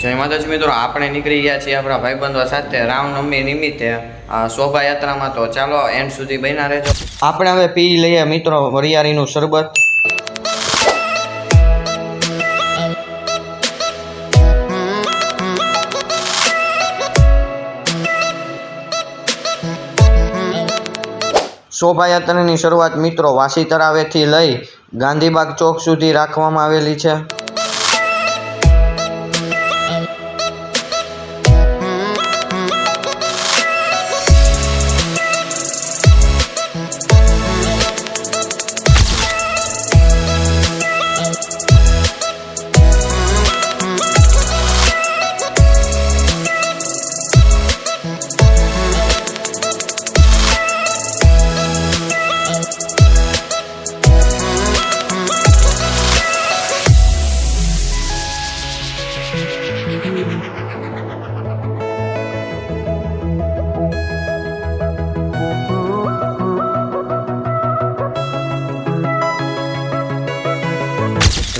જય માતાજી મિત્રો, આપણે નીકળી ગયા છીએ આપણા ભાઈબંધો સાથે રામનવમી નિમિત્તે શોભાયાત્રામાં. તો ચાલો એન્ડ સુધી બન્યા રહેજો. આપણે હવે પી લઈએ મિત્રો વરિયાળીનું શરબત. શોભાયાત્રાની શરૂઆત મિત્રો વાસી તળાવેથી લઈ ગાંધીબાગ ચોક સુધી રાખવામાં આવેલી છે.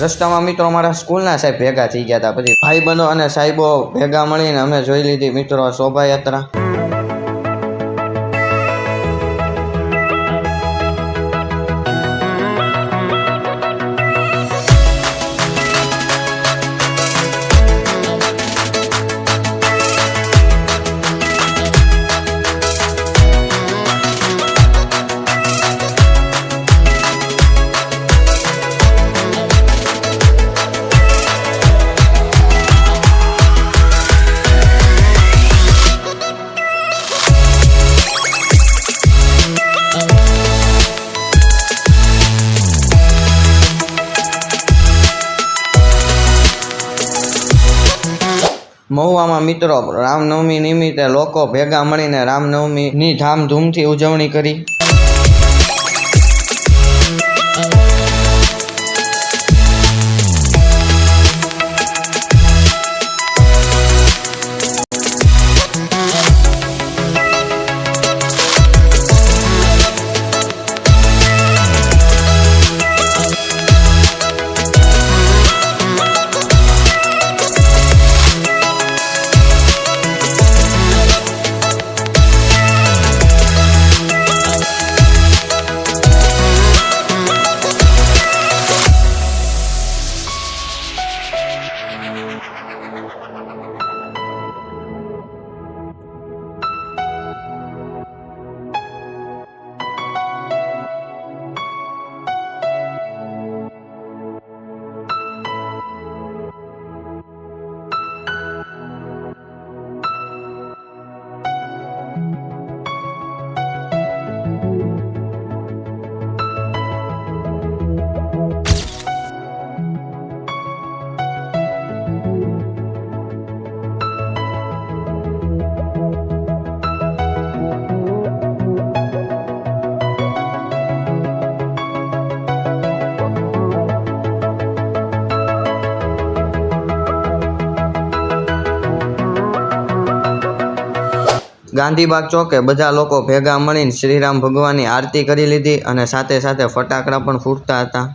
રસ્તામાં મિત્રો અમારા સ્કૂલના સાહેબ ભેગા થઈ ગયા હતા. પછી ભાઈબંધો અને સાહેબો ભેગા મળીને અમે જોઈ લીધી મિત્રો શોભાયાત્રા. મહુવામાં મિત્રો રામનવમી નિમિત્તે લોકો ભેગા મળીને રામનવમીની ધામધૂમથી ઉજવણી કરી. ગાંધીબાગ ચોકે બધા લોકો ભેગા મળીને શ્રીરામ ભગવાનની આરતી કરી લીધી અને સાથે સાથે ફટાકડા પણ ફૂટતા હતા.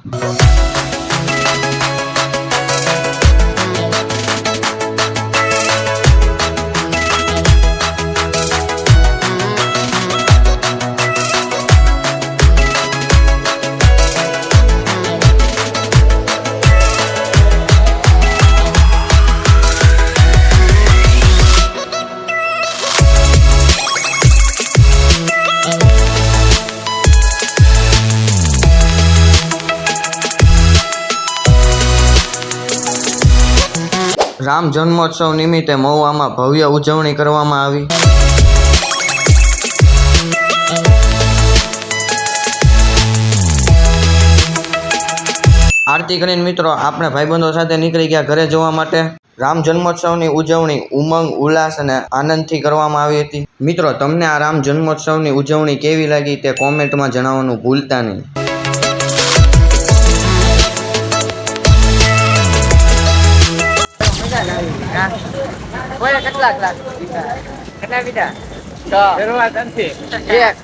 રામ જન્મોત્સવ નિમિત્તે મહુવામાં ભવ્ય ઉજવણી કરવામાં આવી. આરતી કરીને મિત્રો આપણે ભાઈબંધો સાથે નીકળી ગયા ઘરે જવા માટે. રામ જન્મોત્સવની ઉજવણી ઉમંગ, ઉલ્લાસ અને આનંદથી કરવામાં આવી હતી. મિત્રો તમને આ રામ જન્મોત્સવની ઉજવણી કેવી લાગી તે કોમેન્ટમાં જણાવવાનું ભૂલતા નહીં. કેટલા ક્લાસ કેટલા બીજા શરૂઆત નથી 1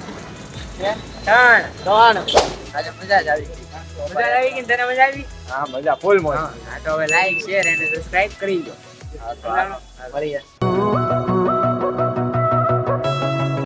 3 આજે મજા જ આવી ગઈ. તને મજા આવી? હા મજા ફૂલ મોજ. હા તો હવે લાઈક શેર અને સબસ્ક્રાઇબ કરી દો. મળીએ